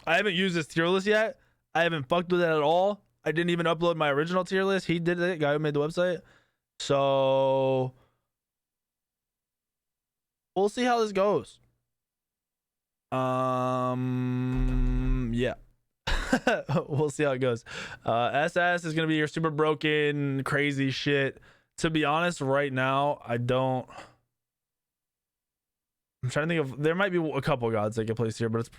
I haven't used this tier list yet. I haven't fucked with it at all. I didn't even upload my original tier list. He did it, guy who made the website. So we'll see how this goes. Yeah. We'll see how it goes. SS is gonna be your super broken, crazy shit. To be honest, right now, I'm trying to think of, there might be a couple gods that get placed here, but it's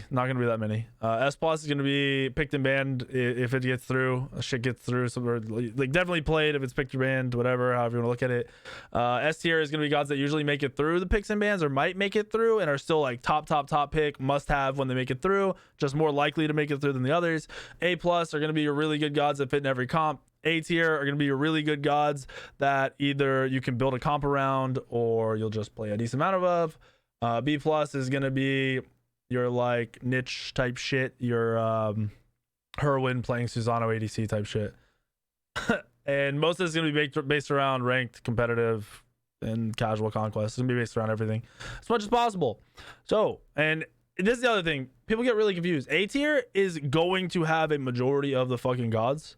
not going to be that many. S plus is going to be picked and banned if it gets through. Shit gets through. So like definitely played if it's picked or banned, whatever, however you want to look at it. S tier is going to be gods that usually make it through the picks and bans or might make it through and are still like top pick, must have when they make it through, just more likely to make it through than the others. A plus are going to be your really good gods that fit in every comp. A tier are going to be your really good gods that either you can build a comp around or you'll just play a decent amount of. B plus is gonna be your like niche type shit, your Herwin playing Susanoo ADC type shit. And most of it's gonna be based around ranked, competitive, and casual conquest. It's gonna be based around everything as much as possible. So, and this is the other thing, people get really confused. A tier is going to have a majority of the fucking gods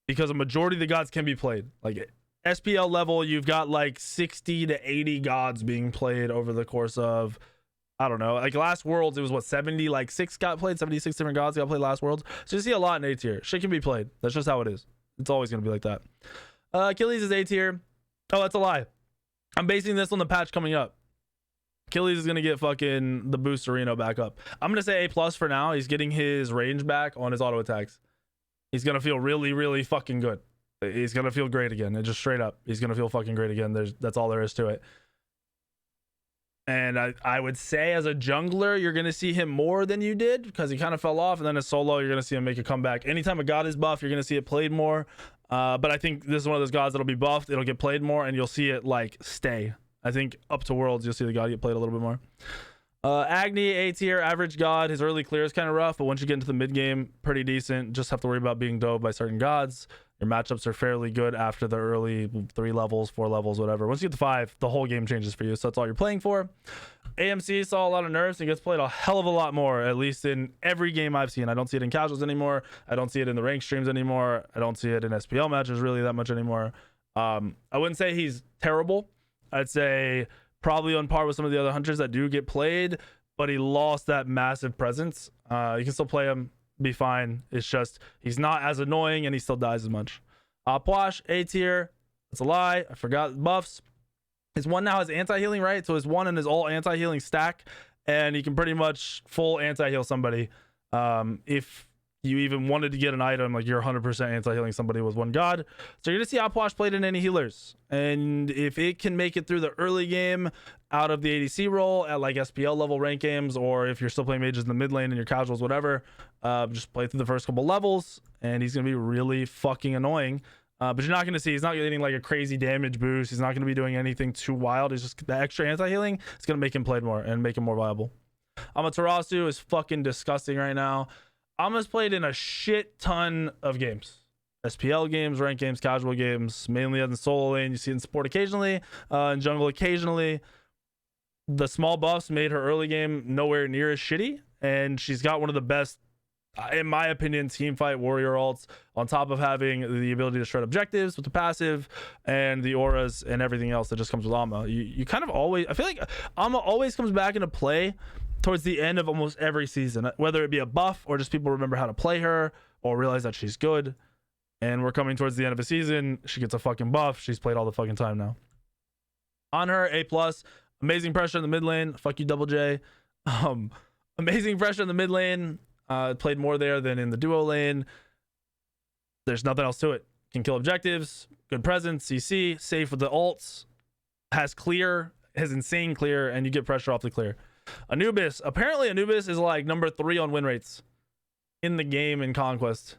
because a majority of the gods can be played. Like SPL level, you've got like 60 to 80 gods being played over the course of, I don't know, like last Worlds, it was what, 70, like 6 got played, 76 different gods got played last Worlds. So you see a lot in A tier. Shit can be played. That's just how it is. It's always going to be like that. Achilles is A tier. Oh, that's a lie. I'm basing this on the patch coming up. Achilles is going to get fucking the boost Reno back up. I'm going to say A plus for now. He's getting his range back on his auto attacks. He's going to feel really, really fucking good. He's gonna feel great again. And just straight up, he's gonna feel fucking great again. That's all there is to it. And I would say as a jungler, you're gonna see him more than you did because he kind of fell off. And then as solo, you're gonna see him make a comeback. Anytime a god is buff, you're gonna see it played more. But I think this is one of those gods that'll be buffed. It'll get played more, and you'll see it like stay. I think up to Worlds, you'll see the god get played a little bit more. Agni, A tier, average god. His early clear is kind of rough, but once you get into the mid game, pretty decent. Just have to worry about being dove by certain gods. Your matchups are fairly good after the early 3 levels, 4 levels, whatever. Once you get to 5, the whole game changes for you. So that's all you're playing for. AMC saw a lot of nerfs and gets played a hell of a lot more, at least in every game I've seen. I don't see it in casuals anymore. I don't see it in the rank streams anymore. I don't see it in SPL matches really that much anymore. I wouldn't say he's terrible. I'd say probably on par with some of the other hunters that do get played, but he lost that massive presence. You can still play him, be fine. It's just he's not as annoying and he still dies as much. Pwash, A tier. That's a lie. I forgot buffs. His 1 now has anti-healing, right? So his 1 and his all anti-healing stack, and he can pretty much full anti-heal somebody. If you even wanted to get an item, like you're 100% anti-healing somebody with 1 god. So you're gonna see Pwash played in any healers, and if it can make it through the early game out of the ADC role at like SPL level rank games, or if you're still playing mages in the mid lane and your casuals, whatever, just play through the first couple levels, and he's gonna be really fucking annoying. But you're not gonna see, he's not getting like a crazy damage boost. He's not gonna be doing anything too wild. It's just the extra anti-healing. It's gonna make him play more and make him more viable. Amaterasu is fucking disgusting right now. Ama's played in a shit ton of games. SPL games, ranked games, casual games, mainly in the solo lane. You see it in support occasionally, in jungle occasionally. The small buffs made her early game nowhere near as shitty, and she's got one of the best, in my opinion, team fight warrior alts, on top of having the ability to shred objectives with the passive and the auras and everything else that just comes with Ama. You kind of always, I feel like Ama always comes back into play towards the end of almost every season, whether it be a buff or just people remember how to play her or realize that she's good. And we're coming towards the end of a season. She gets a fucking buff. She's played all the fucking time now. On her, A plus. Amazing pressure in the mid lane. Fuck you, Double J. Amazing pressure in the mid lane. Played more there than in the duo lane. There's nothing else to it. Can kill objectives. Good presence. CC. Safe with the ults. Has clear. Has insane clear. And you get pressure off the clear. Anubis. Apparently Anubis is like number 3 on win rates in the game in Conquest.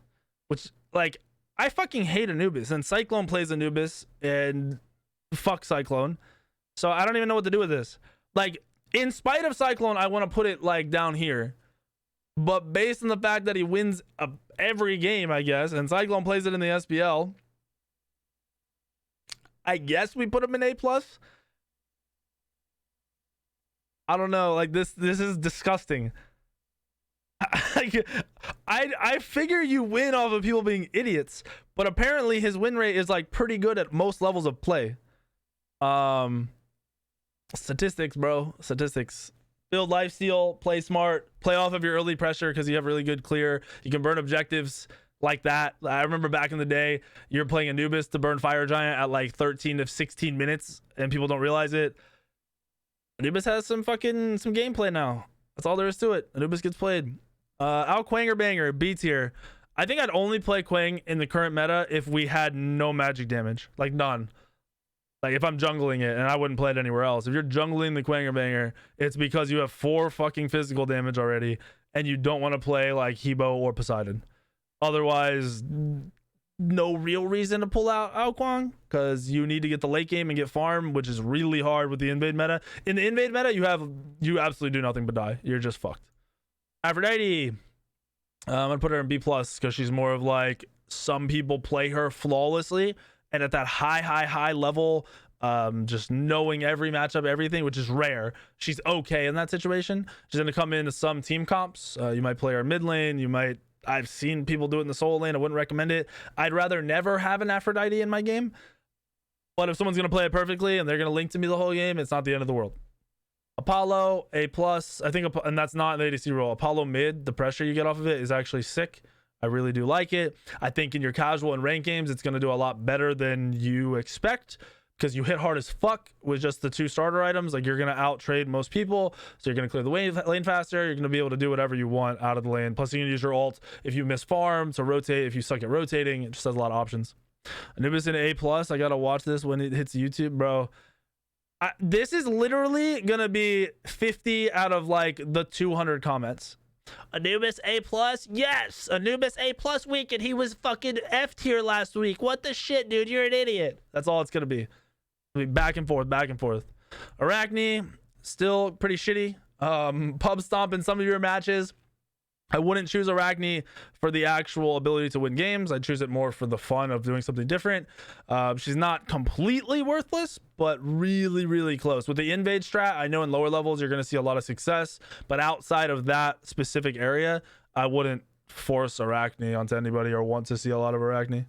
Which, like, I fucking hate Anubis. And Cyclone plays Anubis. And fuck Cyclone. So I don't even know what to do with this. Like, in spite of Cyclone, I want to put it like down here. But based on the fact that he wins every game, I guess, and Cyclone plays it in the SPL, I guess we put him in A+. I don't know. Like, this is disgusting. Like, I figure you win off of people being idiots, but apparently his win rate is like pretty good at most levels of play. Statistics, bro. Statistics. Build lifesteal, play smart, play off of your early pressure because you have really good clear. You can burn objectives like that. I remember back in the day, you're playing Anubis to burn Fire Giant at like 13 to 16 minutes, and people don't realize it. Anubis has some gameplay now. That's all there is to it. Anubis gets played. Out Quanger Banger, B tier. I think I'd only play Quang in the current meta if we had no magic damage. Like none. Like if I'm jungling it, and I wouldn't play it anywhere else. If you're jungling the Quanger Banger, it's because you have 4 fucking physical damage already, and you don't want to play like Hebo or Poseidon. Otherwise, no real reason to pull out Ao Kuang, because you need to get the late game and get farm, which is really hard with the invade meta. In the invade meta, you absolutely do nothing but die. You're just fucked. Aphrodite, I'm gonna put her in B+ because she's more of like, some people play her flawlessly, and at that high level, just knowing every matchup, everything, which is rare, she's okay in that situation. She's gonna come into some team comps. You might play her mid lane. I've seen people do it in the solo lane. I wouldn't recommend it. I'd rather never have an Aphrodite in my game. But if someone's gonna play it perfectly and they're gonna link to me the whole game, it's not the end of the world. Apollo, A+. I think, and that's not an ADC role. Apollo mid, the pressure you get off of it is actually sick. I really do like it. I think in your casual and ranked games, it's going to do a lot better than you expect, because you hit hard as fuck with just the 2 starter items. Like, you're going to out trade most people, so you're going to clear the lane faster. You're going to be able to do whatever you want out of the lane. Plus, you can use your ult if you miss farm to rotate. If you suck at rotating, it just has a lot of options. Anubis in A+. I got to watch this when it hits YouTube, bro. This is literally going to be 50 out of like the 200 comments. Anubis A+? Yes! Anubis A+ week, and he was fucking F tier last week. What the shit, dude? You're an idiot. That's all it's gonna be. It'll be back and forth, back and forth. Arachne, still pretty shitty. Pub stomp in some of your matches. I wouldn't choose Arachne for the actual ability to win games. I'd choose it more for the fun of doing something different. She's not completely worthless, but really, really close. With the invade strat, I know in lower levels you're going to see a lot of success, but outside of that specific area, I wouldn't force Arachne onto anybody or want to see a lot of Arachne.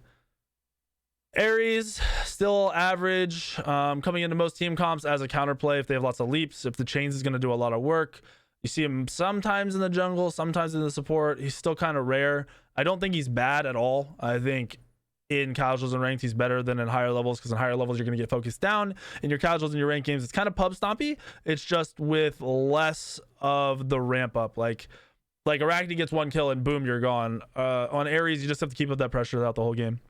Ares, still average, coming into most team comps as a counterplay if they have lots of leaps, if the chains is going to do a lot of work. You see him sometimes in the jungle, sometimes in the support. He's still kind of rare. I don't think he's bad at all. I think in casuals and ranked, he's better than in higher levels, because in higher levels, you're going to get focused down. In your casuals and your ranked games, it's kind of pub stompy. It's just with less of the ramp up. Like Arachne gets 1 kill and boom, you're gone. On Ares, you just have to keep up that pressure throughout the whole game.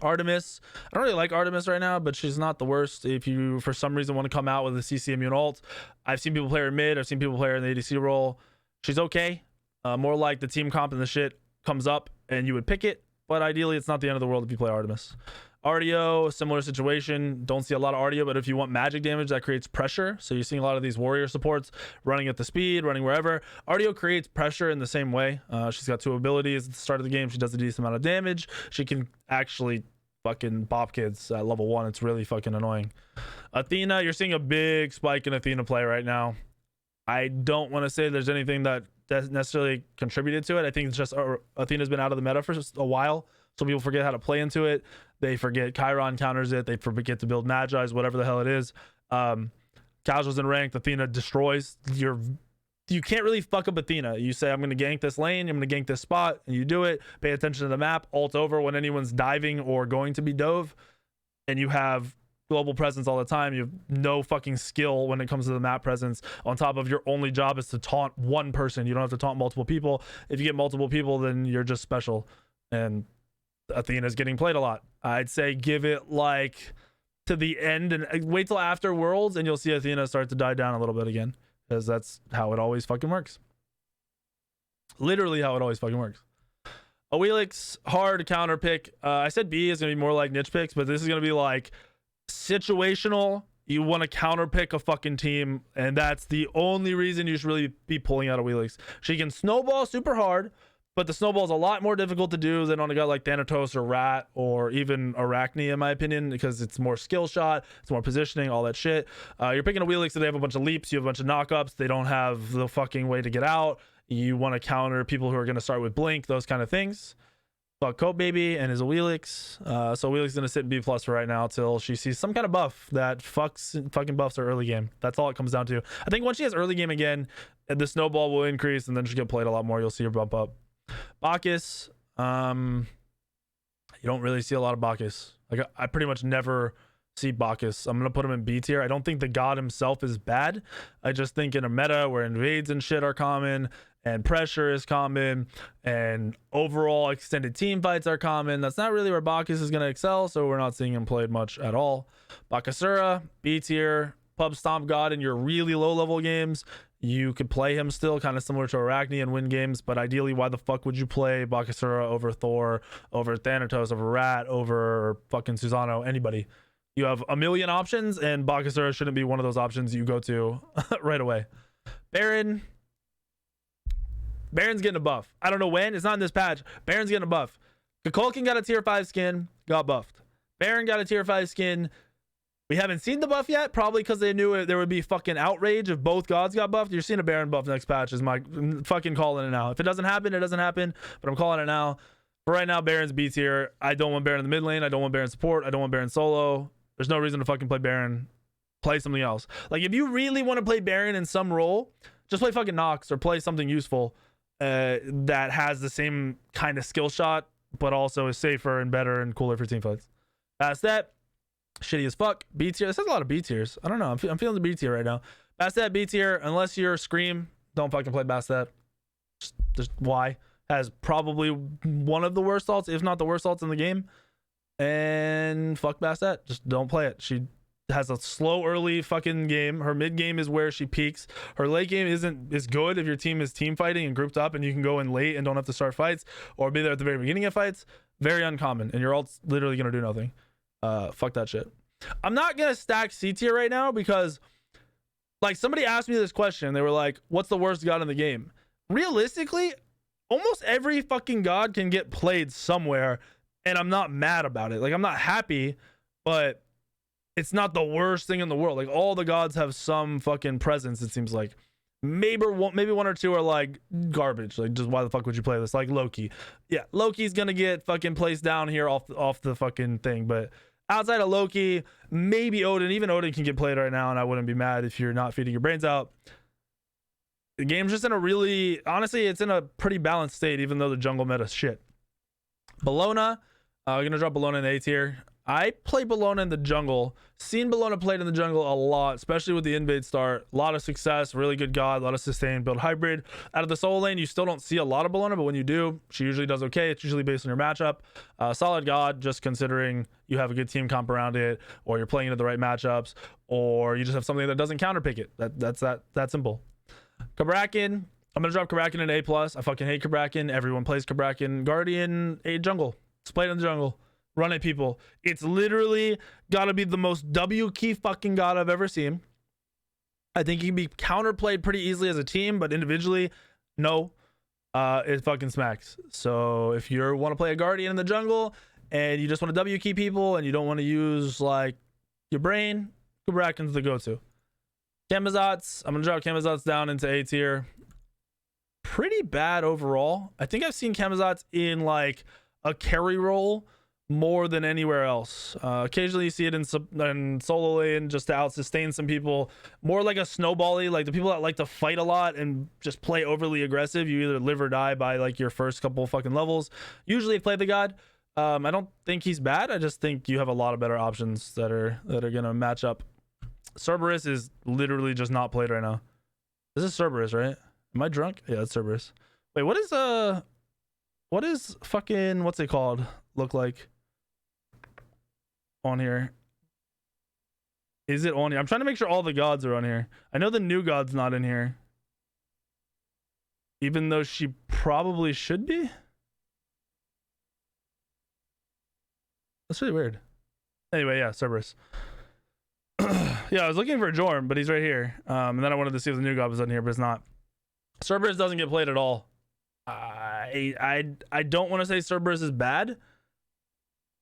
Artemis, I don't really like Artemis right now, but she's not the worst if you for some reason want to come out with a CC immune ult. I've seen people play her mid, I've seen people play her in the ADC role. She's okay, more like the team comp and the shit comes up and you would pick it, but ideally it's not the end of the world if you play Artemis. Artio, similar situation. Don't see a lot of Artio, but if you want magic damage, that creates pressure. So you're seeing a lot of these warrior supports running at the speed, running wherever. Artio creates pressure in the same way. She's got 2 abilities at the start of the game. She does a decent amount of damage. She can actually fucking bop kids at level 1. It's really fucking annoying. Athena, you're seeing a big spike in Athena play right now. I don't want to say there's anything that necessarily contributed to it. I think it's just Athena's been out of the meta for just a while. So people forget how to play into it. They forget Chiron counters it. They forget to build Magi's, whatever the hell it is. Casuals and ranked, Athena destroys. You can't really fuck up Athena. You say, I'm going to gank this lane. I'm going to gank this spot. And you do it. Pay attention to the map. Ult over when anyone's diving or going to be dove. And you have global presence all the time. You have no fucking skill when it comes to the map presence. On top of your only job is to taunt one person. You don't have to taunt multiple people. If you get multiple people, then you're just special. And Athena's getting played a lot. I'd say give it like to the end and wait till after Worlds and you'll see Athena start to die down a little bit again, because that's how it always fucking works. Literally how it always fucking works. Awelix, hard counter pick. I said B is going to be more like niche picks, but this is going to be like situational. You want to counter pick a fucking team, and that's the only reason you should really be pulling out Awelix. She can snowball super hard, but the snowball is a lot more difficult to do than on a guy like Thanatos or Rat or even Arachne, in my opinion, because it's more skill shot, it's more positioning, all that shit. You're picking Awelix, so they have a bunch of leaps, you have a bunch of knockups, they don't have the fucking way to get out. You want to counter people who are going to start with blink, those kind of things. Fuck Cope Baby and his Wheelix. So Wheelix is going to sit in B+ for right now till she sees some kind of buff that fucking buffs her early game. That's all it comes down to. I think once she has early game again, the snowball will increase and then she'll get played a lot more. You'll see her bump up. Bacchus. You don't really see a lot of Bacchus. Like I pretty much never see Bacchus. I'm gonna put him in B tier. I don't think the god himself is bad. I just think in a meta where invades and shit are common and pressure is common and overall extended team fights are common, that's not really where Bacchus is gonna excel, so we're not seeing him played much at all. Bacchusura, B tier, pub stomp god in your really low level games. You could play him still, kind of similar to Arachne, and win games, but ideally, why the fuck would you play Bacchusura over Thor, over Thanatos, over Rat, over fucking Susanoo, anybody? You have a million options, and Bacchusura shouldn't be one of those options you go to right away. Baron's getting a buff. I don't know when. It's not in this patch. Baron's getting a buff. Kukulkan got a tier 5 skin, got buffed. Baron got a tier 5 skin. We haven't seen the buff yet, probably because they knew there would be fucking outrage if both gods got buffed. You're seeing a Baron buff next patch is my fucking calling it now. If it doesn't happen, it doesn't happen, but I'm calling it now. For right now, Baron's B tier. I don't want Baron in the mid lane. I don't want Baron support. I don't want Baron solo. There's no reason to fucking play Baron. Play something else. Like, if you really want to play Baron in some role, just play fucking Nox or play something useful that has the same kind of skill shot, but also is safer and better and cooler for team fights. Bastet, shitty as fuck. B tier. This has a lot of B tiers. I don't know. I'm feeling the B tier right now. Bastet, B tier. Unless you're Scream, don't fucking play Bastet. Just why? Has probably one of the worst ults, if not the worst ults in the game. And fuck Bastet. Just don't play it. She has a slow early fucking game. Her mid game is where she peaks. Her late game is good if your team is team fighting and grouped up and you can go in late and don't have to start fights or be there at the very beginning of fights. Very uncommon, and your ult's literally gonna do nothing. Fuck that shit. I'm not gonna stack C tier right now because, like, somebody asked me this question. They were like, what's the worst god in the game? Realistically, almost every fucking god can get played somewhere, and I'm not mad about it. Like, I'm not happy, but it's not the worst thing in the world. Like, all the gods have some fucking presence, it seems like. Maybe one or two are like garbage. Like, just why the fuck would you play this? Like Loki. Yeah, Loki's gonna get fucking placed down here off the fucking thing, but outside of Loki, maybe Odin. Even Odin can get played right now, and I wouldn't be mad if you're not feeding your brains out. The game's just in a really, honestly, it's in a pretty balanced state, even though the jungle meta shit. Bellona, we're gonna drop Bellona in A tier. I play Bellona in the jungle. Seen Bellona played in the jungle a lot, especially with the invade start. A lot of success, really good god, a lot of sustain, build hybrid. Out of the solo lane, you still don't see a lot of Bellona, but when you do, she usually does okay. It's usually based on your matchup. Solid god, just considering you have a good team comp around it, or you're playing into the right matchups, or you just have something that doesn't counterpick it. That's that simple. Kabrakan, I'm gonna drop Kabrakan in A+. I fucking hate Kabrakan. Everyone plays Kabrakan. Guardian, A jungle. Just play it in the jungle. Run it, people. It's literally gotta be the most W key fucking god I've ever seen. I think he can be counterplayed pretty easily as a team, but individually, no. It fucking smacks. So if you want to play a Guardian in the jungle and you just want to W key people and you don't want to use like your brain, Kabrakan's the go-to. Camazotz, I'm gonna drop Camazotz down into A tier. Pretty bad overall. I think I've seen Camazotz in like a carry role more than anywhere else. Occasionally you see it in solo lane just to out sustain some people, more like a snowbally, like the people that like to fight a lot and just play overly aggressive. You either live or die by like your first couple fucking levels. Usually play the god. I don't think he's bad. I just think you have a lot of better options that are gonna match up. Cerberus is literally just not played right now. This is Cerberus, right? Am I drunk? Yeah, that's Cerberus. Wait, what is fucking, what's it called, look like on here? Is it on here? I'm trying to make sure all the gods are on here. I know the new god's not in here, even though she probably should be. That's really weird. Anyway, yeah, Cerberus. Yeah, I was looking for Jorm, but he's right here. And then I wanted to see if the new god was on here, but it's not. Cerberus doesn't get played at all. I don't want to say Cerberus is bad,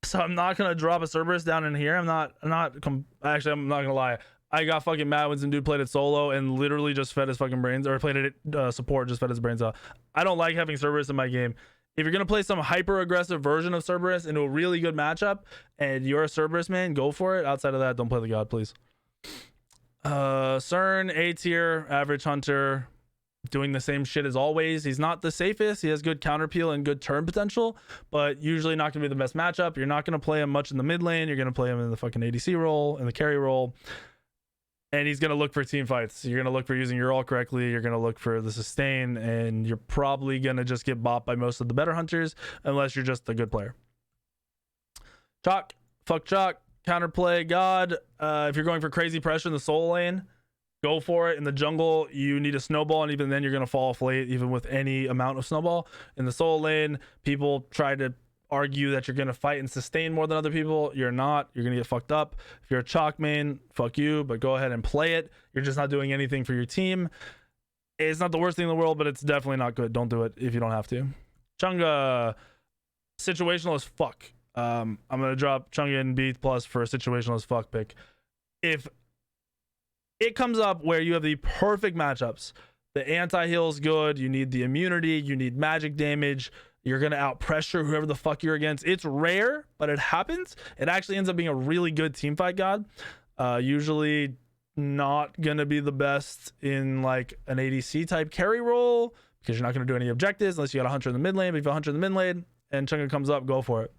so I'm not gonna drop a Cerberus down in here. I'm not gonna lie. I got fucking mad when some dude played it solo and literally just fed his fucking brains, or played it support, just fed his brains out. I don't like having Cerberus in my game. If you're going to play some hyper aggressive version of Cerberus into a really good matchup and you're a Cerberus man, go for it. Outside of that, don't play the god, please. CERN, A tier, average hunter, doing the same shit as always. He's not the safest. He has good counter peel and good turn potential, but usually not going to be the best matchup. You're not going to play him much in the mid lane. You're going to play him in the fucking ADC role, in the carry role. And he's going to look for team fights. You're going to look for using your ult correctly. You're going to look for the sustain, and you're probably going to just get bopped by most of the better hunters unless you're just a good player. Chalk. Fuck Chalk. Counterplay God. If you're going for crazy pressure in the solo lane, go for it. In the jungle, you need a snowball, and even then you're going to fall off late, even with any amount of snowball. In the solo lane, people try to argue that you're going to fight and sustain more than other people. You're not. You're going to get fucked up. If you're a Chalk main, fuck you, but go ahead and play it. You're just not doing anything for your team. It's not the worst thing in the world, but it's definitely not good. Don't do it if you don't have to. Chunga, situational as fuck. I'm going to drop Chunga in B+ for a situational as fuck pick. If it comes up where you have the perfect matchups, the anti-heal is good, you need the immunity, you need magic damage, you're going to out pressure whoever the fuck you're against. It's rare, but it happens. It actually ends up being a really good team fight god. Usually not going to be the best in like an ADC type carry role because you're not going to do any objectives unless you got a hunter in the mid lane. But if you have a hunter in the mid lane and Chunga comes up, go for it.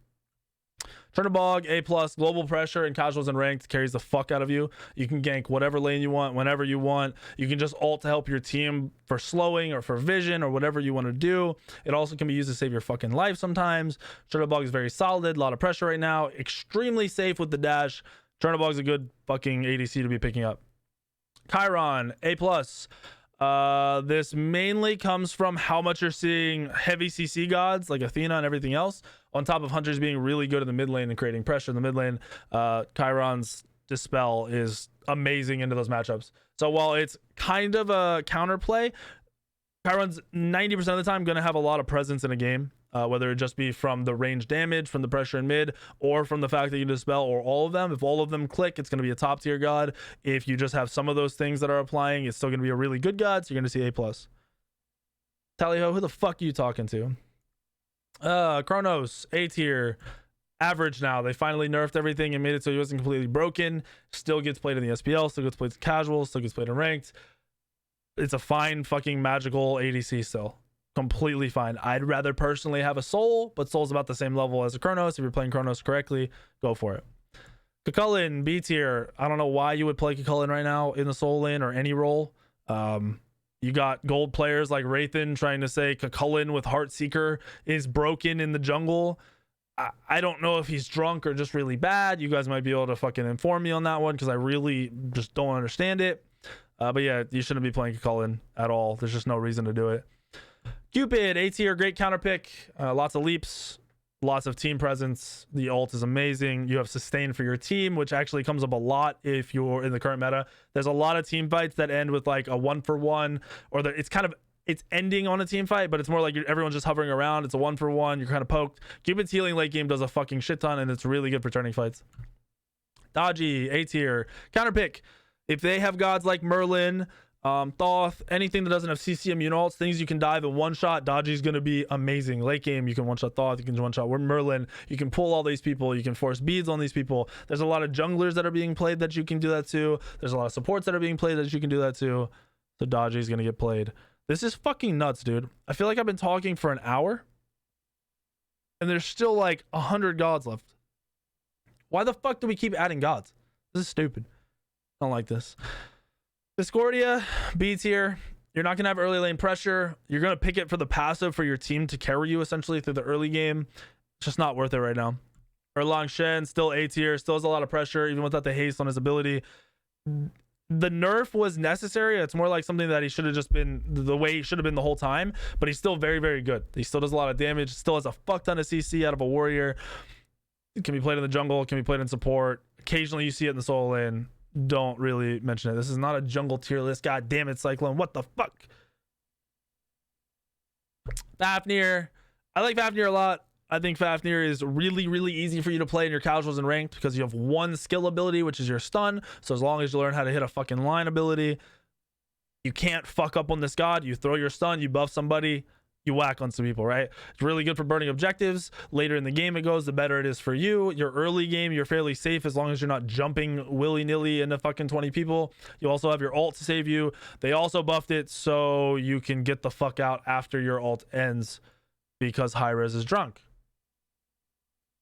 Chernobog, A+, global pressure and casuals and ranked carries the fuck out of you. You can gank whatever lane you want, whenever you want. You can just ult to help your team for slowing or for vision or whatever you want to do. It also can be used to save your fucking life sometimes. Chernobog is very solid, a lot of pressure right now. Extremely safe with the dash. Chernobog is a good fucking ADC to be picking up. Chiron, A+. This mainly comes from how much you're seeing heavy CC gods like Athena and everything else, on top of hunters being really good in the mid lane and creating pressure in the mid lane. Chiron's Dispel is amazing into those matchups. So while it's kind of a counterplay, Chiron's 90% of the time going to have a lot of presence in a game, whether it just be from the range damage, from the pressure in mid, or from the fact that you Dispel, or all of them. If all of them click, it's going to be a top tier god. If you just have some of those things that are applying, it's still going to be a really good god, so you're going to see A+. Tally-ho, who the fuck are you talking to? Kronos, A tier. Average now. They finally nerfed everything and made it so he wasn't completely broken. Still gets played in the SPL, still gets played in casual, still gets played in ranked. It's a fine fucking magical ADC still. Completely fine. I'd rather personally have a Soul, but Soul's about the same level as a Kronos. If you're playing Kronos correctly, go for it. Cucullin, B tier. I don't know why you would play Cucullin right now in the Soul lane or any role. You got gold players like Wraithen trying to say Cucullin with Heartseeker is broken in the jungle. I don't know if he's drunk or just really bad. You guys might be able to fucking inform me on that one because I really just don't understand it. But yeah, you shouldn't be playing Cucullin at all. There's just no reason to do it. Cupid, A tier, great counter pick. Lots of leaps, lots of team presence. The ult is amazing. You have sustain for your team, which actually comes up a lot if you're in the current meta. There's a lot of team fights that end with like a 1-for-1, or it's ending on a team fight, but it's more like everyone's just hovering around. It's a 1-for-1. You're kind of poked. Cupid's healing late game does a fucking shit ton, and it's really good for turning fights. Dodgy, A tier, counter pick. If they have gods like Merlin, Thoth, anything that doesn't have CC immune ults, things you can dive in one shot, Dodgy's going to be amazing. Late game, you can one shot Thoth, you can one shot Merlin, you can pull all these people, you can force beads on these people. There's a lot of junglers that are being played that you can do that to. There's a lot of supports that are being played that you can do that to. So Dodgy's going to get played. This is fucking nuts, dude. I feel like I've been talking for an hour and there's still like 100 gods left. Why the fuck do we keep adding gods? This is stupid. I don't like this. Discordia, B tier. You're not going to have early lane pressure. You're going to pick it for the passive for your team to carry you essentially through the early game. It's just not worth it right now. Erlang Shen, still A tier. Still has a lot of pressure, even without the haste on his ability. The nerf was necessary. It's more like something that he should have just been the way he should have been the whole time. But he's still very, very good. He still does a lot of damage. Still has a fuck ton of CC out of a warrior. It can be played in the jungle. It can be played in support. Occasionally you see it in the solo lane. Don't really mention it. This is not a jungle tier list. God damn it, Cyclone. What the fuck? Fafnir. I like Fafnir a lot. I think Fafnir is really, really easy for you to play in your casuals and ranked because you have one skill ability, which is your stun. So as long as you learn how to hit a fucking line ability, you can't fuck up on this god. You throw your stun, you buff somebody, you whack on some people, right? It's really good for burning objectives. Later in the game it goes, the better it is for you. Your early game, you're fairly safe as long as you're not jumping willy-nilly into fucking 20 people. You also have your ult to save you. They also buffed it so you can get the fuck out after your ult ends because high res is drunk.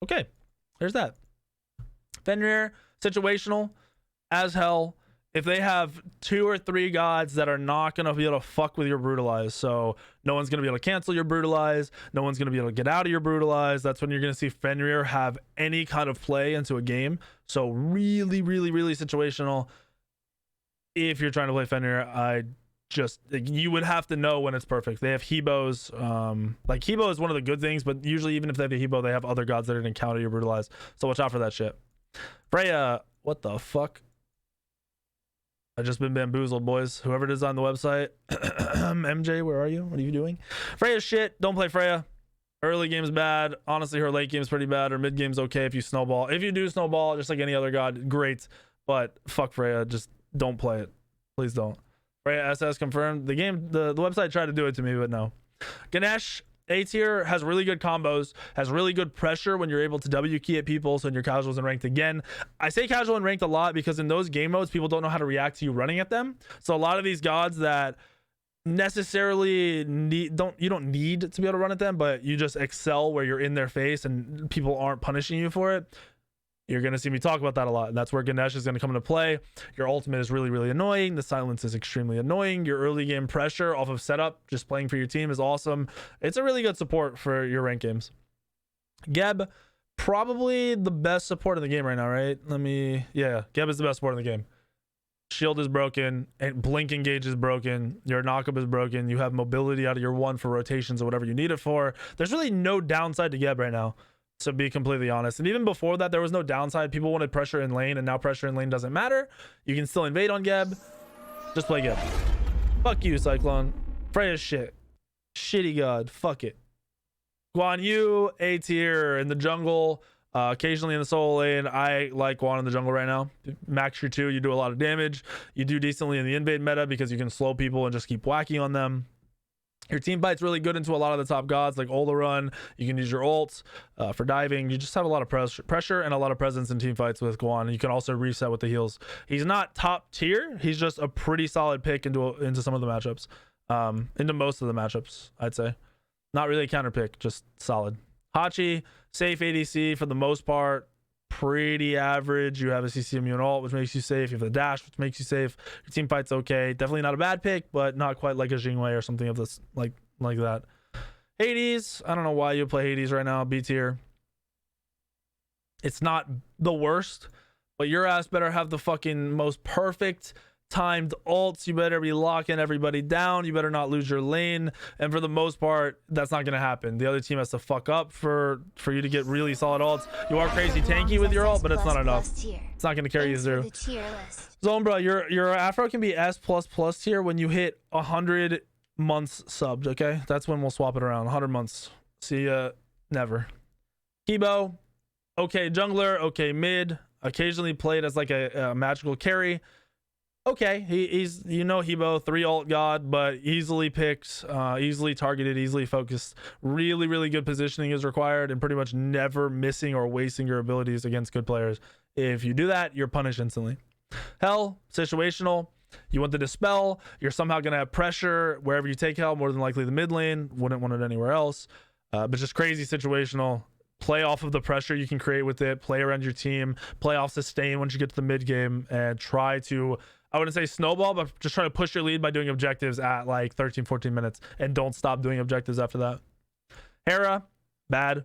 Okay, there's that. Fenrir, situational as hell. If they have 2 or 3 gods that are not going to be able to fuck with your brutalize, so no one's going to be able to cancel your brutalize, no one's going to be able to get out of your brutalize, that's when you're going to see Fenrir have any kind of play into a game. So really, really, really situational. If you're trying to play Fenrir, you would have to know when it's perfect. They have Hebos. Like Hebo is one of the good things, but usually even if they have a Hebo, they have other gods that are going to counter your brutalize. So watch out for that shit. Freya, what the fuck? I just been bamboozled, boys. Whoever designed the website. MJ, where are you? What are you doing? Freya's shit. Don't play Freya. Early game's bad. Honestly, her late game's pretty bad. Her mid game's okay if you snowball. If you do snowball, just like any other god, great. But fuck Freya. Just don't play it. Please don't. Freya SS confirmed. The game, the website tried to do it to me, but no. Ganesh, A tier, has really good combos, has really good pressure when you're able to W key at people. So in your casuals and ranked, again, I say casual and ranked a lot because in those game modes, people don't know how to react to you running at them. So a lot of these gods that necessarily you don't need to be able to run at them, but you just excel where you're in their face and people aren't punishing you for it. You're going to see me talk about that a lot, and that's where Ganesh is going to come into play. Your ultimate is really, really annoying. The silence is extremely annoying. Your early game pressure off of setup, just playing for your team, is awesome. It's a really good support for your ranked games. Geb, probably the best support in the game right now, right? Yeah, Geb is the best support in the game. Shield is broken, and Blink Engage is broken. Your knockup is broken. You have mobility out of your 1 for rotations or whatever you need it for. There's really no downside to Geb right now, to be completely honest. And even before that, there was no downside. People wanted pressure in lane, and now pressure in lane doesn't matter. You can still invade on Geb. Just play Geb. Fuck you, Cyclone. Freya's shit. Shitty god. Fuck it. Guan Yu, A tier in the jungle. Occasionally in the solo lane. I like Guan in the jungle right now. Max your 2, you do a lot of damage. You do decently in the invade meta because you can slow people and just keep whacking on them. Your team fight's really good into a lot of the top gods like Olorun. You can use your ults for diving. You just have a lot of pressure and a lot of presence in team fights with Guan. You can also reset with the heals. He's not top tier. He's just a pretty solid pick into some of the matchups. Into most of the matchups, I'd say. Not really a counter pick, just solid. Hachi, safe ADC for the most part. Pretty average. You have a CC immune ult, which makes you safe. You have the dash, which makes you safe. Your team fight's okay. Definitely not a bad pick, but not quite like a Jingwei or something of this like that. Hades, I don't know why you play Hades right now. B tier. It's not the worst, but your ass better have the fucking most perfect timed ults. You better be locking everybody down. You better not lose your lane, and for the most part that's not going to happen. The other team has to fuck up for you to get really solid ults. You are crazy tanky with your ult, but it's not enough. It's not going to carry you through. Zombra, your Afro can be S++ tier when you hit 100 months subbed. Okay, that's when we'll swap it around. 100 months. See ya. Never. Hebo, okay jungler, okay mid, occasionally played as like a magical carry. Okay, he's Hebo, 3 ult god, but easily picked, easily targeted, easily focused. Really, really good positioning is required, and pretty much never missing or wasting your abilities against good players. If you do that, you're punished instantly. Hell, situational. You want the dispel. You're somehow gonna have pressure wherever you take Hell. More than likely the mid lane. Wouldn't want it anywhere else. But just crazy situational. Play off of the pressure you can create with it. Play around your team. Play off sustain once you get to the mid game, and try to, I wouldn't say snowball, but just try to push your lead by doing objectives at like 13, 14 minutes, and don't stop doing objectives after that. Hera, bad.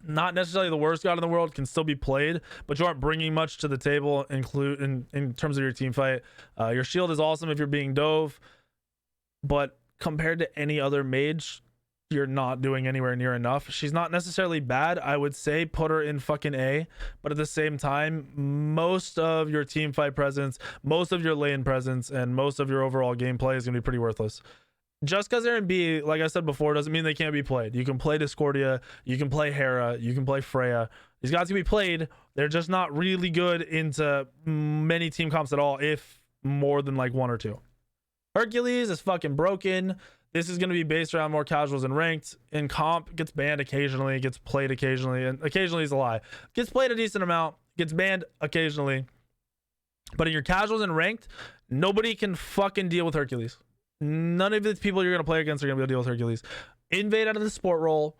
Not necessarily the worst god in the world, can still be played, but you aren't bringing much to the table in terms of your team fight. Your shield is awesome if you're being dove, but compared to any other mage, you're not doing anywhere near enough. She's not necessarily bad. I would say put her in fucking A, but at the same time, most of your team fight presence, most of your lane presence, and most of your overall gameplay is going to be pretty worthless. just because they're in B, like I said before, doesn't mean they can't be played. You can play Discordia, you can play Hera, you can play Freya. These guys can be played. They're just not really good into many team comps at all, if more than like one or two. Hercules is fucking broken. This is going to be based around more casuals and ranked. In comp, gets banned occasionally, gets played occasionally, and occasionally is a lie. Gets played a decent amount, gets banned occasionally. But in your casuals and ranked, nobody can fucking deal with Hercules. None of the people you're going to play against are going to be able to deal with Hercules. Invade out of the support role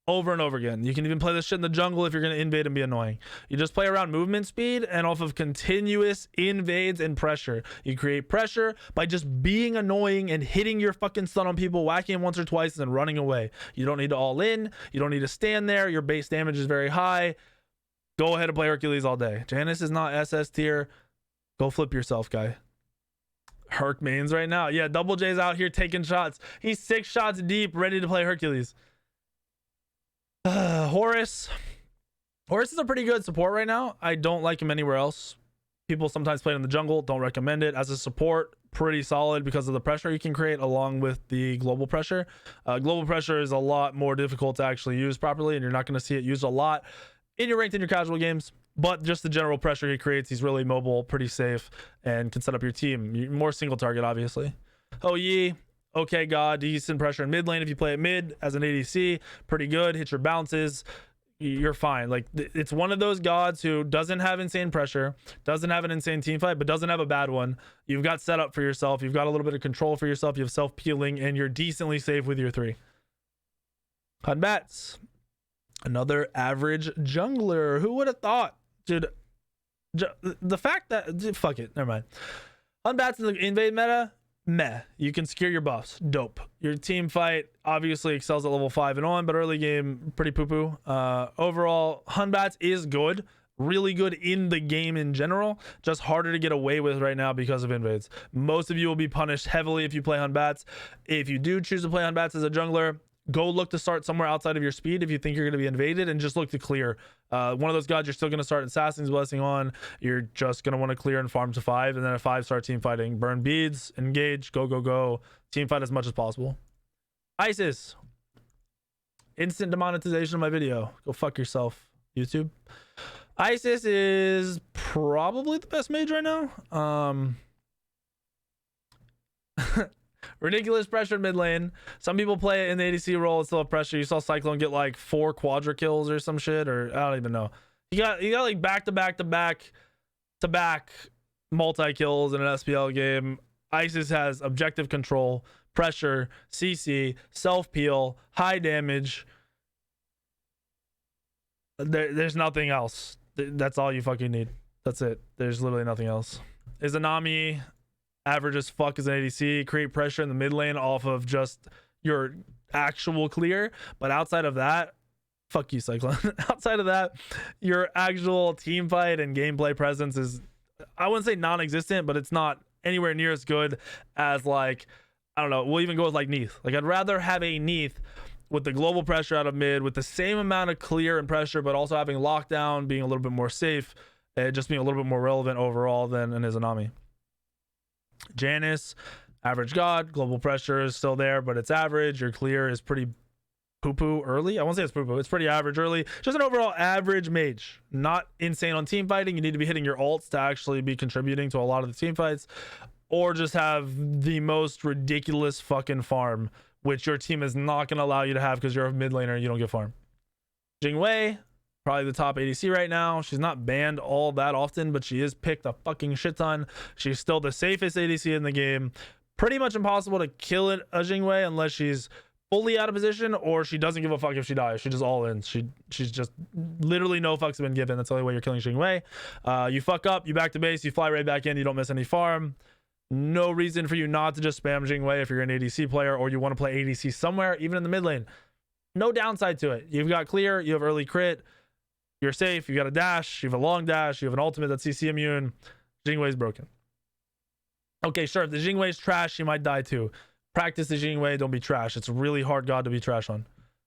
over and over again. You can even play this shit in the jungle if you're going to invade and be annoying. You just play around movement speed and off of continuous invades and pressure. You create pressure by just being annoying and hitting your fucking stun on people, whacking them once or twice, and then running away. You don't need to all in. You don't need to stand there. Your base damage is very high. Go ahead and play Hercules all day. Janus is not SS tier. Go flip yourself, guy. Herc mains right now. Yeah, Double J's out here taking shots. He's 6 shots deep, ready to play Hercules. Horus is a pretty good support right now. I don't like him anywhere else. People sometimes play it in the jungle, don't recommend it. As a support, pretty solid because of the pressure you can create along with the global pressure. Global pressure is a lot more difficult to actually use properly, and you're not going to see it used a lot in your ranked and your casual games. But just the general pressure he creates, he's really mobile, pretty safe, and can set up your team. More single target, obviously. Oh, Yi. Okay, God, decent pressure in mid lane. If you play it mid as an ADC, pretty good. Hit your bounces, you're fine. Like, it's one of those gods who doesn't have insane pressure, doesn't have an insane team fight, but doesn't have a bad one. You've got setup for yourself. You've got a little bit of control for yourself. You have self-peeling, and you're decently safe with your 3. Hunbats. Another average jungler. Who would have thought? Dude, the fact that... Dude, fuck it. Never mind. Hunbats in the invade meta... Meh. You can secure your buffs. Dope. Your team fight obviously excels at level 5 and on, but early game, pretty poo-poo. Overall, Hunbats is good. Really good in the game in general. Just harder to get away with right now because of invades. Most of you will be punished heavily if you play Hunbats. If you do choose to play Hunbats as a jungler, go look to start somewhere outside of your speed if you think you're going to be invaded, and just look to clear. One of those gods you're still going to start Assassin's Blessing on. You're just going to want to clear and farm to 5, and then at 5 start team fighting. Burn beads, engage, go. Team fight as much as possible. Isis. Instant demonetization of my video. Go fuck yourself, YouTube. Isis is probably the best mage right now. Ridiculous pressure in mid lane. Some people play it in the ADC role and still have pressure. You saw Cyclone get like 4 quadra kills or some shit, or I don't even know. He got like back to back multi kills in an SPL game. Isis has objective control, pressure, CC, self peel, high damage. There's nothing else. That's all you fucking need. That's it. There's literally nothing else. Izanami, average as fuck as an ADC, create pressure in the mid lane off of just your actual clear. But outside of that, fuck you, Cyclone. Outside of that, your actual team fight and gameplay presence is, I wouldn't say non-existent, but it's not anywhere near as good as, like, I don't know, we'll even go with like Neath. Like, I'd rather have a Neath with the global pressure out of mid, with the same amount of clear and pressure, but also having lockdown, being a little bit more safe, and just being a little bit more relevant overall than an Izanami. Janus, average god. Global pressure is still there, but it's average. Your clear is pretty poo-poo early. I won't say it's poo-poo. It's pretty average early. Just an overall average mage. Not insane on team fighting. You need to be hitting your ults to actually be contributing to a lot of the team fights, or just have the most ridiculous fucking farm, which your team is not going to allow you to have because you're a mid laner and you don't get farm. Jingwei, probably the top ADC right now. She's not banned all that often, but she is picked a fucking shit ton. She's still the safest ADC in the game. Pretty much impossible to kill a Jingwei unless she's fully out of position, or she doesn't give a fuck if she dies. She just all in. She's just literally no fucks have been given. That's the only way you're killing Jingwei. You fuck up, you back to base, you fly right back in, you don't miss any farm. No reason for you not to just spam Jingwei if you're an ADC player or you want to play ADC somewhere, even in the mid lane. No downside to it. You've got clear, you have early crit, you're safe, you got a dash, you have a long dash, you have an ultimate that's CC immune. Jingwei's broken. Okay, sure, if the Jingwei's trash, you might die too. Practice the Jingwei, don't be trash. It's a really hard god to be trash on.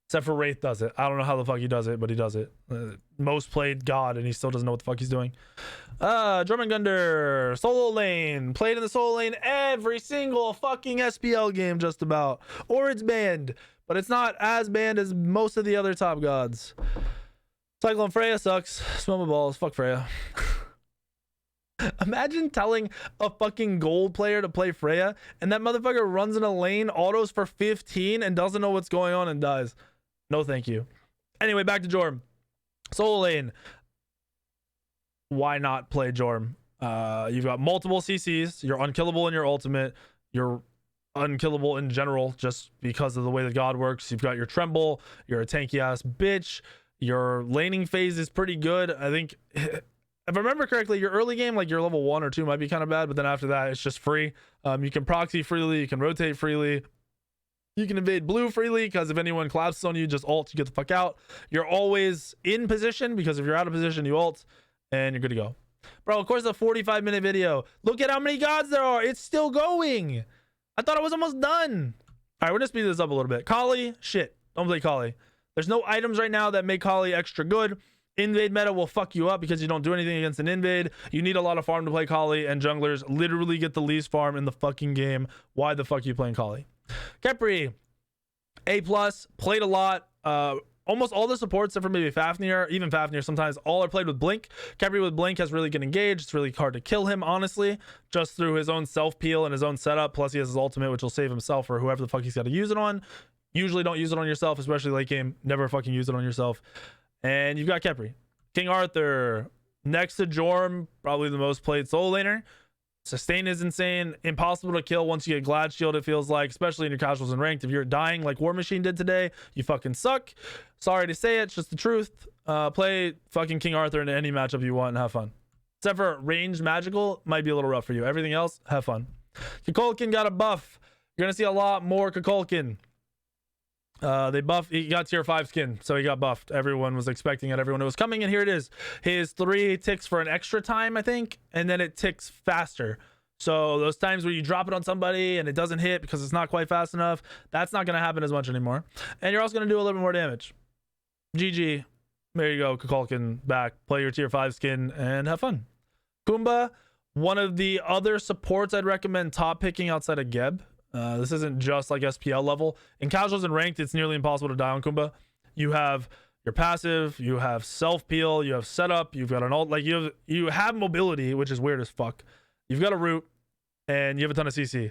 Except for Wraith does it. I don't know how the fuck he does it, but he does it. Most played god, and he still doesn't know what the fuck he's doing. Jormungandr, solo lane. Played in the solo lane every single fucking SPL game, just about. Or it's banned, but it's not as banned as most of the other top gods. Cyclone Freya sucks. Smell my balls. Fuck Freya. Imagine telling a fucking gold player to play Freya, and that motherfucker runs in a lane, autos for 15, and doesn't know what's going on and dies. No, thank you. Anyway, back to Jorm. Solo lane. Why not play Jorm? You've got multiple CCs. You're unkillable in your ultimate. You're unkillable in general just because of the way the god works. You've got your tremble. You're a tanky ass bitch. Your laning phase is pretty good. I think, if I remember correctly, your early game, like your level 1 or 2 might be kind of bad, but then after that, it's just free. You can proxy freely. You can rotate freely. You can invade blue freely because if anyone collapses on you, just ult, you get the fuck out. You're always in position because if you're out of position, you ult and you're good to go. Bro, of course, a 45-minute video. Look at how many gods there are. It's still going. I thought it was almost done. All right, we're going to speed this up a little bit. Kali, shit. Don't play Kali. There's no items right now that make Kali extra good. Invade meta will fuck you up because you don't do anything against an invade. You need a lot of farm to play Kali, and junglers literally get the least farm in the fucking game. Why the fuck are you playing Kali? Khepri, A+, played a lot. Almost all the supports, except for maybe Fafnir, even Fafnir sometimes, all are played with Blink. Khepri with Blink has really good engage. It's really hard to kill him, honestly, just through his own self-peel and his own setup. Plus, he has his ultimate, which will save himself or whoever the fuck he's got to use it on. Usually don't use it on yourself, especially late game. Never fucking use it on yourself. And you've got Khepri. King Arthur, next to Jorm, probably the most played solo laner. Sustain is insane. Impossible to kill once you get Glad Shield, it feels like, especially in your casuals and ranked. If you're dying like War Machine did today, you fucking suck. Sorry to say it, it's just the truth. Play fucking King Arthur in any matchup you want and have fun. Except for ranged magical, might be a little rough for you. Everything else, have fun. Kukulkan got a buff. You're going to see a lot more Kukulkan. They buffed, he got tier 5 skin, so he got buffed. Everyone was expecting it, everyone was coming, and here it is. His 3 ticks for an extra time, I think, and then it ticks faster. So those times where you drop it on somebody and it doesn't hit because it's not quite fast enough, that's not going to happen as much anymore. And you're also going to do a little bit more damage. GG. There you go, Kukulkan back. Play your tier 5 skin and have fun. Kumba, one of the other supports I'd recommend top picking outside of Geb. This isn't just like SPL level. In casuals and ranked, it's nearly impossible to die on Kumba. You have your passive, you have self peel, you have setup, you've got an ult, like you have mobility, which is weird as fuck. You've got a root, and you have a ton of CC.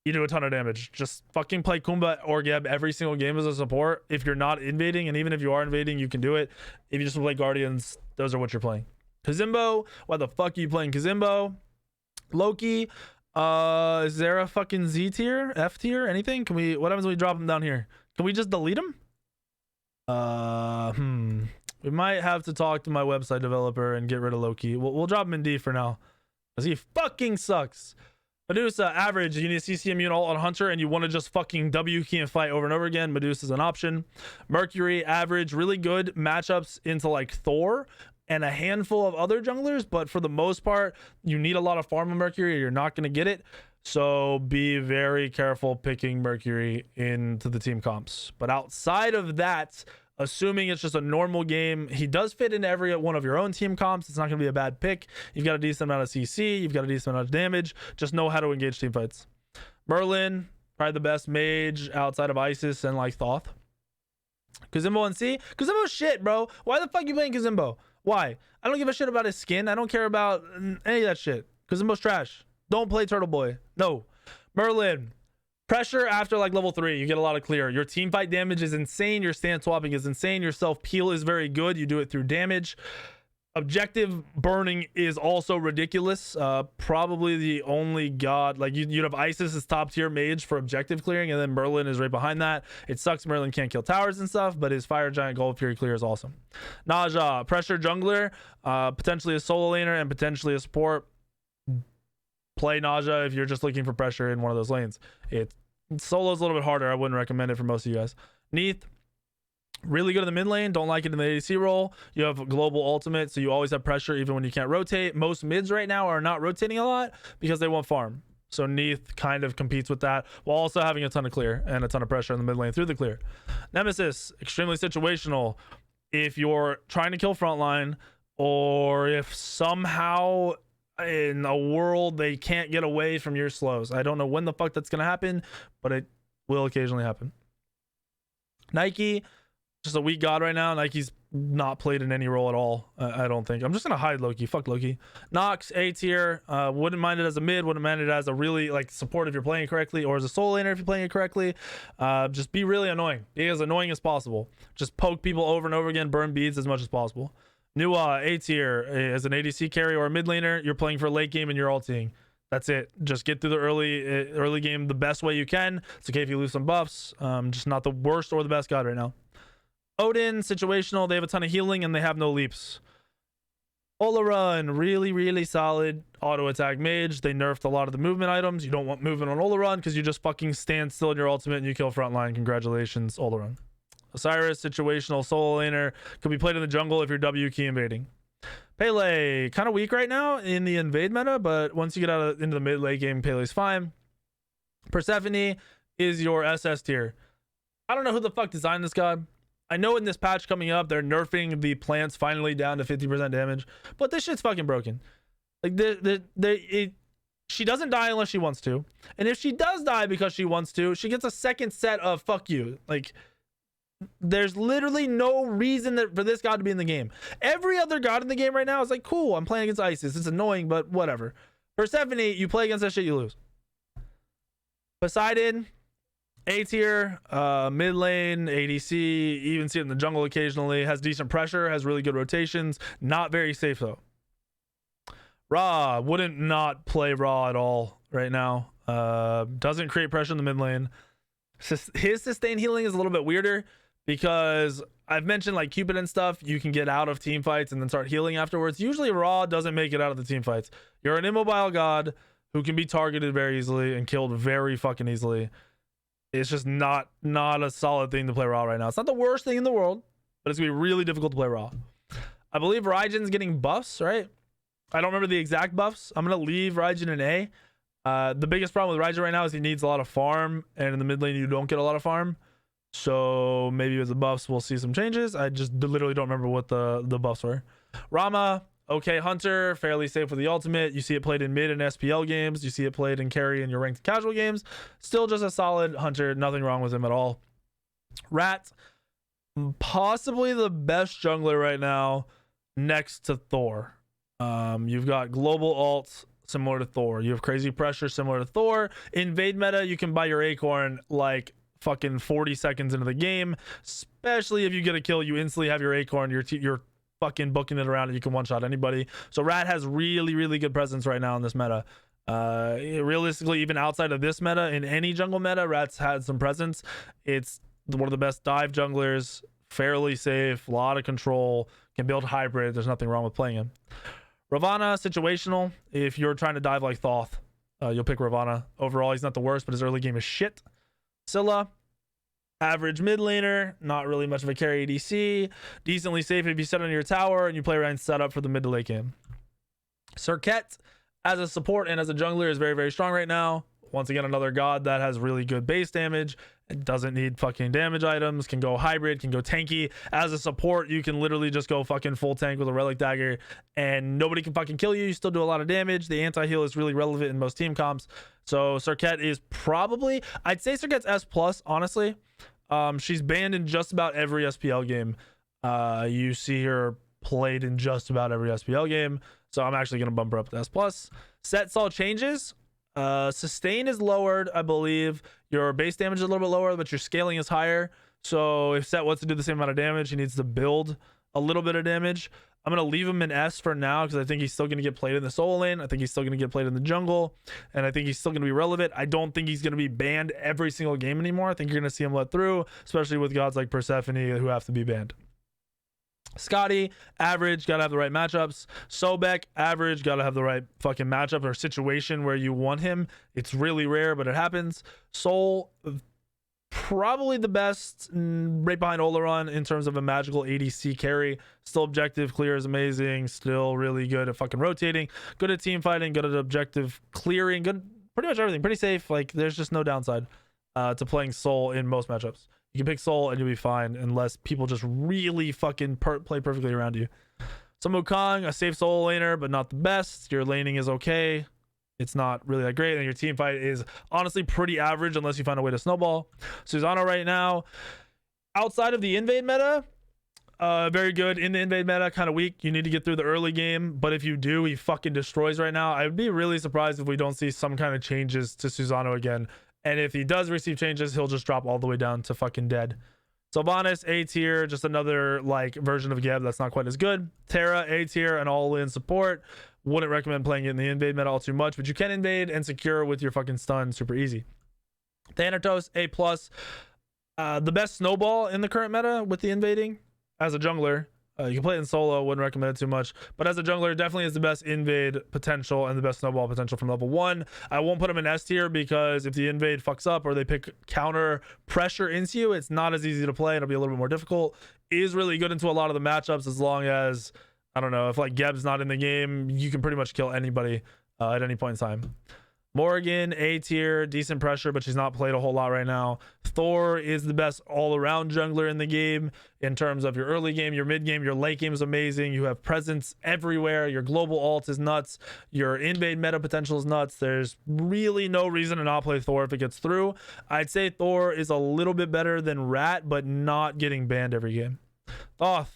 You do a ton of damage. Just fucking play Kumba or Geb every single game as a support. If you're not invading, and even if you are invading, you can do it. If you just play Guardians, those are what you're playing. Kazimbo, why the fuck are you playing Kazimbo? Loki. Is there a fucking Z tier, F tier, anything? Can we, what happens when we drop him down here? Can we just delete him? We might have to talk to my website developer and get rid of Loki. We'll drop him in D for now, because he fucking sucks. Medusa, average. You need a CC immune ult on Hunter and you want to just fucking W key and fight over and over again. Medusa's an option. Mercury, average. Really good matchups into like Thor and a handful of other junglers, but for the most part, you need a lot of farm on Mercury or you're not going to get it. So be very careful picking Mercury into the team comps. But outside of that, assuming it's just a normal game, he does fit in every one of your own team comps. It's not going to be a bad pick. You've got a decent amount of CC. You've got a decent amount of damage. Just know how to engage team fights. Merlin, probably the best mage outside of Isis and like Thoth. Kazimbo and C. Kazimbo's shit, bro. Why the fuck are you playing Kazimbo? Why? I don't give a shit about his skin. I don't care about any of that shit. Kazimbo's trash. Don't play Turtle Boy. No. Merlin. Pressure after like level 3, you get a lot of clear. Your team fight damage is insane. Your stand swapping is insane. Your self peel is very good. You do it through damage. Objective burning is also ridiculous. Probably the only god, like you'd have Isis as top tier mage for objective clearing, and then Merlin is right behind that. It sucks Merlin can't kill towers and stuff, but his fire giant gold fury clear is awesome. Naja, pressure jungler, potentially a solo laner and potentially a support. Play Naja if you're just looking for pressure in one of those lanes. Solo's a little bit harder. I wouldn't recommend it for most of you guys. Neath, really good in the mid lane. Don't like it in the ADC role. You have global ultimate, so you always have pressure even when you can't rotate. Most mids right now are not rotating a lot because they want farm. So Neith kind of competes with that while also having a ton of clear and a ton of pressure in the mid lane through the clear. Nemesis, extremely situational. If you're trying to kill frontline, or if somehow in a world they can't get away from your slows. I don't know when the fuck that's going to happen, but it will occasionally happen. Nike, just a weak god right now. Nike's not played in any role at all, I don't think. I'm just gonna hide Loki. Fuck Loki. Nox, A tier. Wouldn't mind it as a mid, wouldn't mind it as a really like support if you're playing it correctly, or as a solo laner if you're playing it correctly. Just be really annoying. Be as annoying as possible. Just poke people over and over again, burn beads as much as possible. Nua, A tier. As an ADC carry or a mid laner, you're playing for late game and you're ulting. That's it. Just get through the early game the best way you can. It's okay if you lose some buffs. Just not the worst or the best god right now. Odin, situational. They have a ton of healing and they have no leaps. Olaron, really, really solid auto attack mage. They nerfed a lot of the movement items. You don't want movement on Olaron because you just fucking stand still in your ultimate and you kill frontline. Congratulations, Olaron. Osiris, situational solo laner. Could be played in the jungle if you're W key invading. Pele, kind of weak right now in the invade meta, but once you get into the mid late game, Pele's fine. Persephone is your SS tier. I don't know who the fuck designed this god. I know in this patch coming up, they're nerfing the plants finally down to 50% damage, but this shit's fucking broken. Like, she doesn't die unless she wants to. And if she does die because she wants to, she gets a second set of fuck you. Like, there's literally no reason for this god to be in the game. Every other god in the game right now is like, cool, I'm playing against Isis. It's annoying, but whatever. Persephone, you play against that shit, you lose. Poseidon, A tier, mid lane, ADC, even see it in the jungle occasionally, has decent pressure, has really good rotations, not very safe though. Ra, wouldn't not play Ra at all right now. Doesn't create pressure in the mid lane. His sustained healing is a little bit weirder because I've mentioned like Cupid and stuff, you can get out of team fights and then start healing afterwards. Usually Ra doesn't make it out of the team fights. You're an immobile god who can be targeted very easily and killed very fucking easily. It's just not a solid thing to play Raw right now. It's not the worst thing in the world, but it's gonna be really difficult to play Raw. I believe Raijin's getting buffs, right? I don't remember the exact buffs. I'm gonna leave Raijin in A. The biggest problem with Raijin right now is he needs a lot of farm, and in the mid lane you don't get a lot of farm. So maybe with the buffs we'll see some changes. I just literally don't remember what the buffs were. Rama, okay hunter, fairly safe with the ultimate. You see it played in mid and SPL games. You see it played in carry in your ranked casual games. Still just a solid hunter. Nothing wrong with him at all. Rat, possibly the best jungler right now next to Thor. You've got global ult similar to Thor. You have crazy pressure similar to Thor. Invade meta, you can buy your acorn like fucking 40 seconds into the game. Especially if you get a kill, you instantly have your acorn. You're fucking booking it around and you can one-shot anybody. So Rat has really, really good presence right now in this meta. Realistically, even outside of this meta, in any jungle meta, Rat's had some presence. It's one of the best dive junglers, fairly safe, a lot of control, can build hybrid. There's nothing wrong with playing him. Ravana, situational. If you're trying to dive like Thoth, you'll pick Ravana. Overall, he's not the worst, but his early game is shit. Scylla, average mid laner, not really much of a carry ADC, decently safe if you set on your tower and you play around setup for the mid to late game. Serket, as a support and as a jungler, is very, very strong right now. Once again, another god that has really good base damage. It doesn't need fucking damage items, can go hybrid, can go tanky. As a support, you can literally just go fucking full tank with a relic dagger and nobody can fucking kill you. You still do a lot of damage. The anti-heal is really relevant in most team comps. So Serket is probably, I'd say Serket's S+, honestly. She's banned in just about every SPL game. You see her played in just about every SPL game. So I'm actually going to bump her up to S+. Set saw changes. Sustain is lowered, I believe. Your base damage is a little bit lower, but your scaling is higher. So if Set wants to do the same amount of damage, he needs to build a little bit of damage. I'm going to leave him in S for now because I think he's still going to get played in the solo lane. I think he's still going to get played in the jungle. And I think he's still going to be relevant. I don't think he's going to be banned every single game anymore. I think you're going to see him let through, especially with gods like Persephone who have to be banned. Scotty, average, gotta have the right matchups. Sobek, average, gotta have the right fucking matchup or situation where you want him. It's really rare, but it happens. Soul, probably the best right behind Oleron in terms of a magical ADC carry. Still objective clear is amazing. Still really good at fucking rotating. Good at team fighting. Good at objective clearing. Good pretty much everything. Pretty safe. Like there's just no downside to playing Soul in most matchups. You can pick Soul and you'll be fine unless people just really fucking play perfectly around you. So Wukong, a safe Soul laner, but not the best. Your laning is okay. It's not really that great. And your team fight is honestly pretty average unless you find a way to snowball. Susanoo right now, outside of the invade meta, very good. In the invade meta, kind of weak. You need to get through the early game, but if you do, he fucking destroys right now. I would be really surprised if we don't see some kind of changes to Susanoo again. And if he does receive changes, he'll just drop all the way down to fucking dead. Sylvanas, A tier, just another like version of Geb that's not quite as good. Terra, A tier, and all-in support. Wouldn't recommend playing it in the invade meta all too much, but you can invade and secure with your fucking stun super easy. Thanatos, A plus. The best snowball in the current meta with the invading as a jungler. You can play it in solo, wouldn't recommend it too much, but as a jungler, definitely is the best invade potential and the best snowball potential from level 1. I won't put him in S tier because if the invade fucks up or they pick counter pressure into you, it's not as easy to play. It'll be a little bit more difficult. Is really good into a lot of the matchups as long as, I don't know, if like Geb's not in the game, you can pretty much kill anybody at any point in time. Morrigan, A tier, decent pressure, but she's not played a whole lot right now. Thor is the best all-around jungler in the game in terms of your early game, your mid game, your late game is amazing. You have presence everywhere. Your global ult is nuts. Your invade meta potential is nuts. There's really no reason to not play Thor if it gets through. I'd say Thor is a little bit better than Rat, but not getting banned every game. Thoth.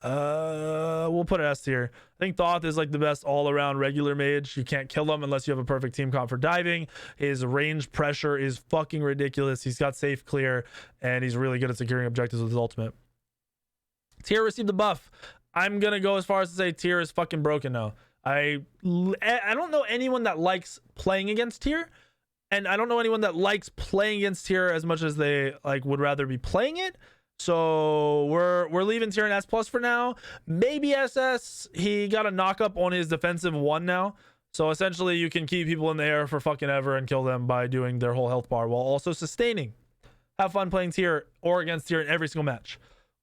We'll put it S tier. I think Thoth is like the best all-around regular mage. You can't kill him unless you have a perfect team comp for diving. His range pressure is fucking ridiculous. He's got safe clear and he's really good at securing objectives with his ultimate. Tyr received the buff. I'm gonna go as far as to say Tyr is fucking broken now. I don't know anyone that likes playing against Tyr, and I don't know anyone that likes playing against Tyr as much as they like would rather be playing it. So we're leaving Tyr in S plus for now. Maybe SS. He got a knock up on his defensive 1 now. So essentially you can keep people in the air for fucking ever and kill them by doing their whole health bar while also sustaining. Have fun playing Tyr or against Tyr in every single match.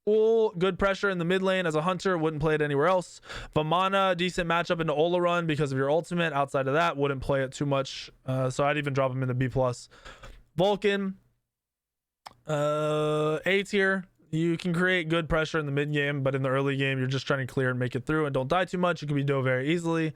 Good pressure in the mid lane as a hunter. Wouldn't play it anywhere else. Vamana, decent matchup into Ola run because of your ultimate. Outside of that, wouldn't play it too much. So I'd even drop him in the B plus. Vulcan. A tier. You can create good pressure in the mid game, but in the early game you're just trying to clear and make it through and don't die too much. You can be dove very easily.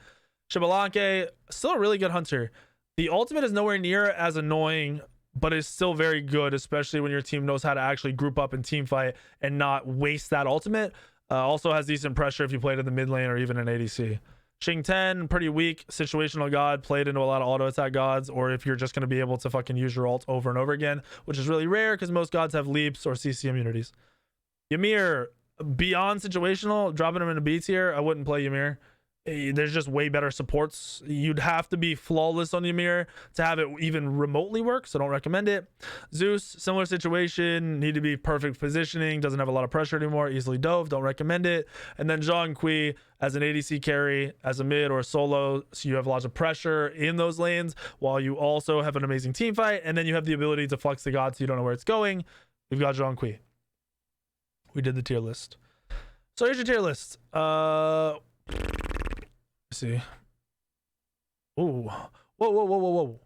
Xbalanque, still a really good hunter. The ultimate is nowhere near as annoying, but it's still very good, especially when your team knows how to actually group up and team fight and not waste that ultimate. Also has decent pressure if you played in the mid lane or even in ADC. Xing 10, pretty weak situational god, played into a lot of auto attack gods, or if you're just going to be able to fucking use your ult over and over again, which is really rare because most gods have leaps or CC immunities. Ymir, beyond situational, dropping him in a B tier. I wouldn't play Ymir. There's just way better supports. You'd have to be flawless on Ymir to have it even remotely work, so don't recommend it. Zeus, similar situation, need to be perfect positioning, doesn't have a lot of pressure anymore, easily dove, don't recommend it. And then Zhang Kui as an ADC carry, as a mid or a solo, so you have lots of pressure in those lanes while you also have an amazing team fight, and then you have the ability to flex the god so you don't know where it's going. We've got Zhang Kui. We did the tier list. So here's your tier list. See. Ooh. Whoa.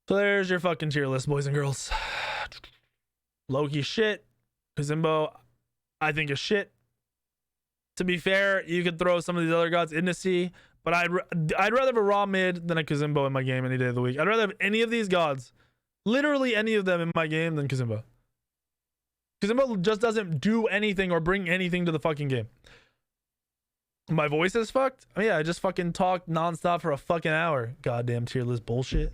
So there's your fucking tier list, boys and girls. Loki shit. Kazimbo, I think is shit. To be fair, you could throw some of these other gods into C, but I'd rather have a raw mid than a Kazimbo in my game any day of the week. I'd rather have any of these gods, literally any of them in my game, than Kazimbo. Kazimbo just doesn't do anything or bring anything to the fucking game. My voice is fucked. Oh, yeah, I just fucking talked nonstop for a fucking hour. Goddamn tier list bullshit.